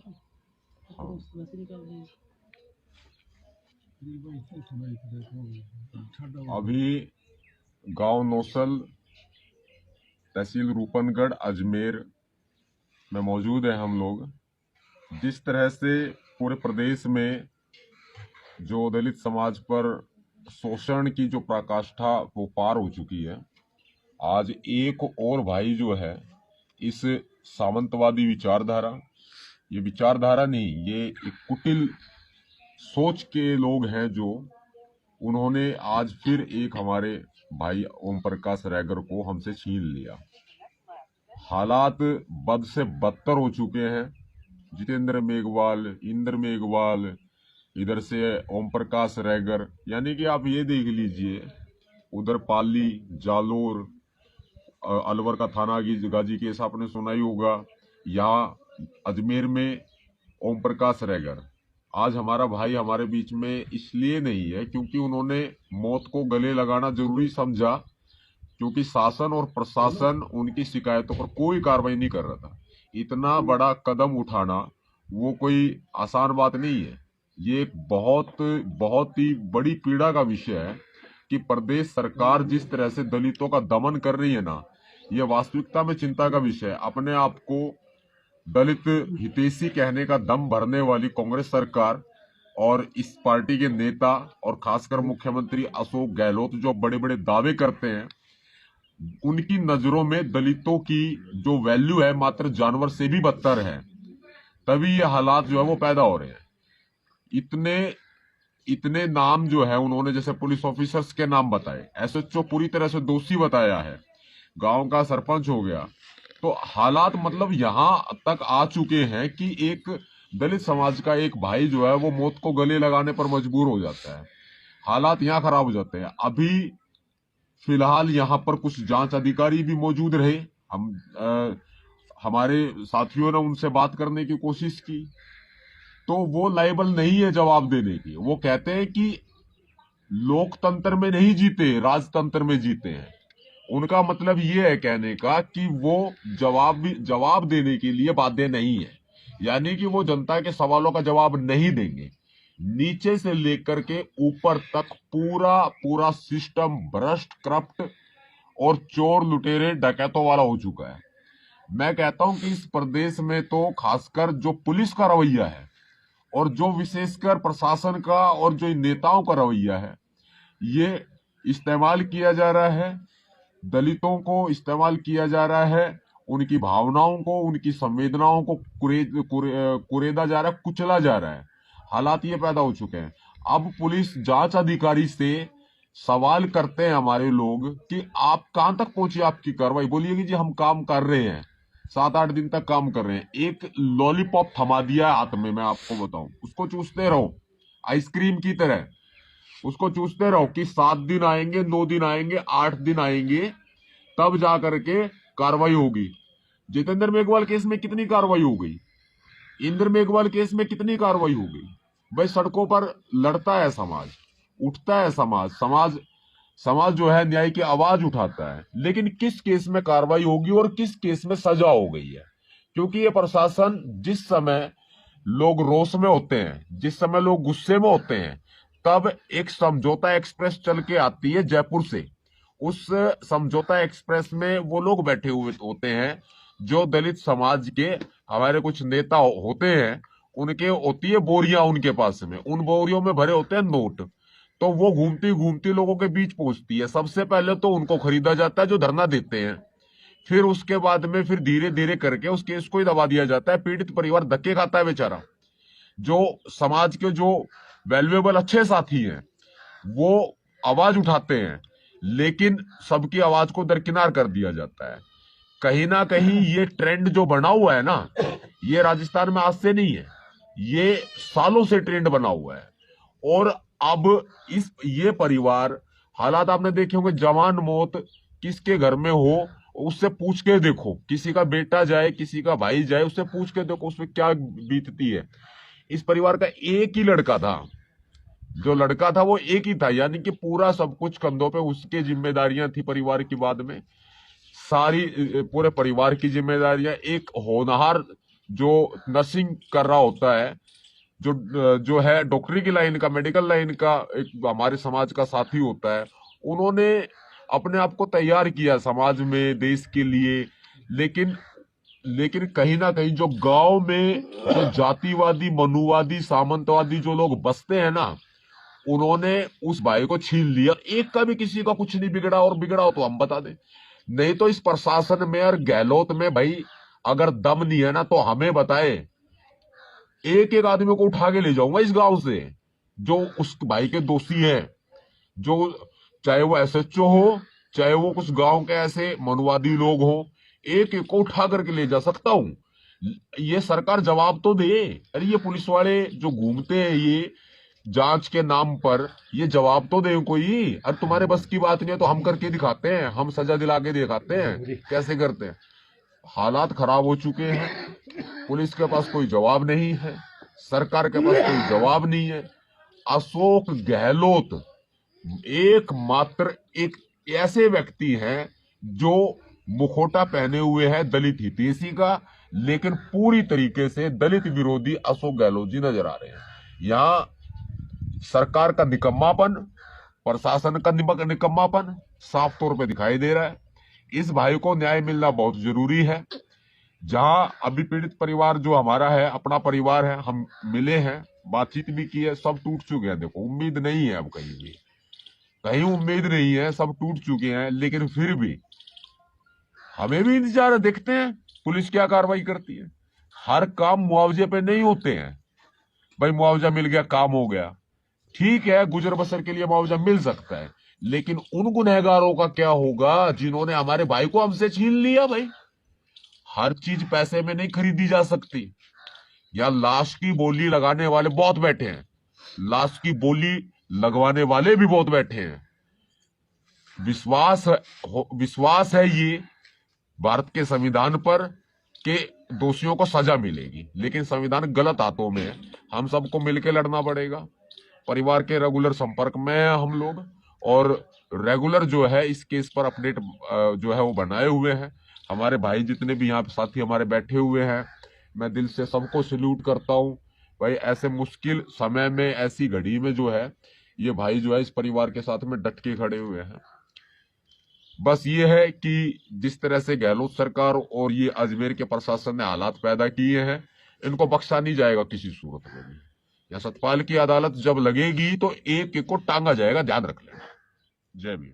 हाँ। अभी गांव नौसल, तहसील रूपनगढ़, अजमेर में मौजूद है हम लोग। जिस तरह से पूरे प्रदेश में जो दलित समाज पर शोषण की जो पराकाष्ठा वो पार हो चुकी है, आज एक और भाई जो है इस सामंतवादी विचारधारा, ये विचारधारा नहीं, ये एक कुटिल सोच के लोग हैं जो उन्होंने आज फिर एक हमारे भाई ओम प्रकाश रैगर को हमसे छीन लिया। हालात बद से बदतर हो चुके हैं। जितेंद्र मेघवाल, इंद्र मेघवाल, इधर से ओम प्रकाश रैगर, यानी कि आप ये देख लीजिए, उधर पाली, जालोर, अलवर का थाना की गाजी केस आपने सुना ही होगा, यहाँ अजमेर में ओम प्रकाश रैगर। आज हमारा भाई हमारे बीच में इसलिए नहीं है क्योंकि उन्होंने मौत को गले लगाना जरूरी समझा, क्योंकि शासन और प्रशासन उनकी शिकायतों पर कोई कार्रवाई नहीं कर रहा था। इतना बड़ा कदम उठाना वो कोई आसान बात नहीं है। ये एक बहुत बहुत ही बड़ी पीड़ा का विषय है कि प्रदेश सरकार जिस तरह से दलितों का दमन कर रही है ना, ये वास्तविकता में चिंता का विषय है। अपने आप को दलित हितैषी कहने का दम भरने वाली कांग्रेस सरकार और इस पार्टी के नेता और खासकर मुख्यमंत्री अशोक गहलोत जो बड़े बड़े दावे करते हैं, उनकी नजरों में दलितों की जो वैल्यू है मात्र जानवर से भी बदतर है। तभी ये हालात जो है वो पैदा हो रहे हैं। इतने इतने नाम जो है उन्होंने, जैसे पुलिस ऑफिसर्स के नाम बताए, एसएचओ पूरी तरह से दोषी बताया है, गांव का सरपंच हो गया। तो हालात मतलब यहां तक आ चुके हैं कि एक दलित समाज का एक भाई जो है वो मौत को गले लगाने पर मजबूर हो जाता है। हालात यहाँ खराब हो जाते हैं। अभी फिलहाल यहाँ पर कुछ जांच अधिकारी भी मौजूद रहे। हमारे साथियों ने उनसे बात करने की कोशिश की तो वो लायबल नहीं है जवाब देने की। वो कहते हैं कि लोकतंत्र में नहीं जीते, राजतंत्र में जीते हैं। उनका मतलब ये है कहने का कि वो जवाब देने के लिए बाध्य नहीं है, यानी कि वो जनता के सवालों का जवाब नहीं देंगे। नीचे से लेकर के ऊपर तक पूरा पूरा सिस्टम भ्रष्ट, करप्ट और चोर, लुटेरे, डकैतों वाला हो चुका है। मैं कहता हूं कि इस प्रदेश में तो खासकर जो पुलिस का रवैया है और जो विशेषकर प्रशासन का और जो नेताओं का रवैया है, ये इस्तेमाल किया जा रहा है, दलितों को इस्तेमाल किया जा रहा है, उनकी भावनाओं को, उनकी संवेदनाओं को कुरेदा जा रहा है, कुचला जा रहा है। हालात ये पैदा हो चुके हैं। अब पुलिस जांच अधिकारी से सवाल करते हैं हमारे लोग कि आप कहां तक पहुंची आपकी कार्रवाई। बोलिए कि जी हम काम कर रहे हैं, 7-8 दिन तक काम कर रहे हैं। एक लॉलीपॉप थमा दिया है हाथ में, मैं आपको बताऊं, उसको चूसते रहो आइसक्रीम की तरह, उसको चूसते रहो कि 7 दिन आएंगे, 9 दिन आएंगे, 8 दिन आएंगे, तब जा करके कार्रवाई होगी। जितेंद्र मेघवाल केस में कितनी कार्रवाई हो गई? इंद्र मेघवाल केस में कितनी कार्रवाई हो गई? भाई सड़कों पर लड़ता है समाज, उठता है समाज, समाज जो है न्याय की आवाज उठाता है, लेकिन किस केस में कार्रवाई होगी और किस केस में सजा हो गई है? क्योंकि ये प्रशासन, जिस समय लोग रोष में होते हैं, जिस समय लोग गुस्से में होते हैं, तब एक समझौता एक्सप्रेस चल के आती है जयपुर से। उस समझौता एक्सप्रेस में वो लोग बैठे हुए होते हैं जो दलित समाज के हमारे कुछ नेता होते हैं, उनके होती है बोरियां उनके पास में, उन बोरियों में भरे होते हैं नोट। तो वो घूमती घूमती लोगों के बीच पहुंचती है। सबसे पहले तो उनको खरीदा जाता है जो धरना देते हैं, फिर उसके बाद में फिर धीरे धीरे करके उस केस को ही दबा दिया जाता है। पीड़ित परिवार धक्के खाता है बेचारा। जो समाज के जो वैल्यूएबल अच्छे साथी हैं वो आवाज उठाते हैं, लेकिन सबकी आवाज को दरकिनार कर दिया जाता है। कहीं ना कहीं ये ट्रेंड जो बना हुआ है ना, ये राजस्थान में आज से नहीं है, ये सालों से ट्रेंड बना हुआ है। और अब ये परिवार, हालात आपने देखे होंगे, जवान मौत किसके घर में हो उससे पूछ के देखो, किसी का बेटा जाए, किसी का भाई जाए, उससे पूछ के देखो उसमें क्या बीतती है। इस परिवार का एक ही लड़का था, जो लड़का था वो एक ही था, यानी कि पूरा सब कुछ कंधों पे उसके जिम्मेदारियां थी परिवार की। बाद में सारी पूरे परिवार की जिम्मेदारियां, एक होनहार जो नर्सिंग कर रहा होता है, जो जो है डॉक्टरी की लाइन का, मेडिकल लाइन का एक हमारे समाज का साथी होता है, उन्होंने अपने आप को तैयार किया समाज में, देश के लिए। लेकिन लेकिन कहीं ना कहीं जो गांव में जो जातिवादी, मनुवादी, सामंतवादी जो लोग बसते हैं ना, उन्होंने उस भाई को छीन लिया। एक का भी किसी का कुछ नहीं बिगड़ा, और बिगड़ा हो तो हम बता दें। नहीं तो इस प्रशासन में और गहलोत में भाई अगर दम नहीं है ना तो हमें बताए, एक एक आदमी को उठा के ले जाऊंगा इस गांव से जो उस भाई के दोषी है, जो चाहे वो एसएचओ हो, चाहे वो कुछ गांव के ऐसे मनुवादी लोग हो, एक एक को उठा करके ले जा सकता हूं। ये सरकार जवाब तो दे। अरे ये पुलिस वाले जो घूमते हैं ये जांच के नाम पर, ये जवाब तो दे कोई। अरे तुम्हारे बस की बात नहीं है तो हम करके दिखाते हैं, हम सजा दिला के दिखाते हैं कैसे करते हैं। हालात खराब हो चुके हैं, पुलिस के पास कोई जवाब नहीं है, सरकार के पास कोई जवाब नहीं है। अशोक गहलोत एकमात्र एक ऐसे व्यक्ति हैं जो मुखोटा पहने हुए हैं दलित हितैषी का, लेकिन पूरी तरीके से दलित विरोधी अशोक गहलोत जी नजर आ रहे हैं। यहाँ सरकार का निकम्मापन, प्रशासन का निकम्मापन साफ तौर पे दिखाई दे रहा है। इस भाई को न्याय मिलना बहुत जरूरी है। जहां अभी पीड़ित परिवार जो हमारा है, अपना परिवार है, हम मिले हैं, बातचीत भी की है, सब टूट चुके हैं। देखो उम्मीद नहीं है, अब कहीं उम्मीद नहीं है, सब टूट चुके हैं। लेकिन फिर भी हमें भी इंतजार है, देखते हैं पुलिस क्या कार्रवाई करती है। हर काम मुआवजे पे नहीं होते हैं भाई। मुआवजा मिल गया काम हो गया, ठीक है, गुजर बसर के लिए मुआवजा मिल सकता है, लेकिन उन गुनहगारों का क्या होगा जिन्होंने हमारे भाई को हमसे छीन लिया। भाई हर चीज पैसे में नहीं खरीदी जा सकती। यहाँ लाश की बोली लगाने वाले बहुत बैठे हैं, लाश की बोली लगवाने वाले भी बहुत बैठे हैं। विश्वास है ये भारत के संविधान पर कि दोषियों को सजा मिलेगी, लेकिन संविधान गलत हाथों में है। हम सबको मिलकर लड़ना पड़ेगा। परिवार के रेगुलर संपर्क में हैं हम लोग, और रेगुलर जो है इस केस पर अपडेट जो है वो बनाए हुए हैं। हमारे भाई जितने भी यहाँ साथी हमारे बैठे हुए हैं, मैं दिल से सबको सैल्यूट करता हूँ। भाई ऐसे मुश्किल समय में, ऐसी घड़ी में जो है ये भाई जो है इस परिवार के साथ में डट के खड़े हुए हैं। बस ये है कि जिस तरह से गहलोत सरकार और ये अजमेर के प्रशासन ने हालात पैदा किए हैं, इनको बख्शा नहीं जाएगा किसी सूरत में भी। या सतपाल की अदालत जब लगेगी तो एक एक को टांगा जाएगा, ध्यान रख लेना। जय भीम।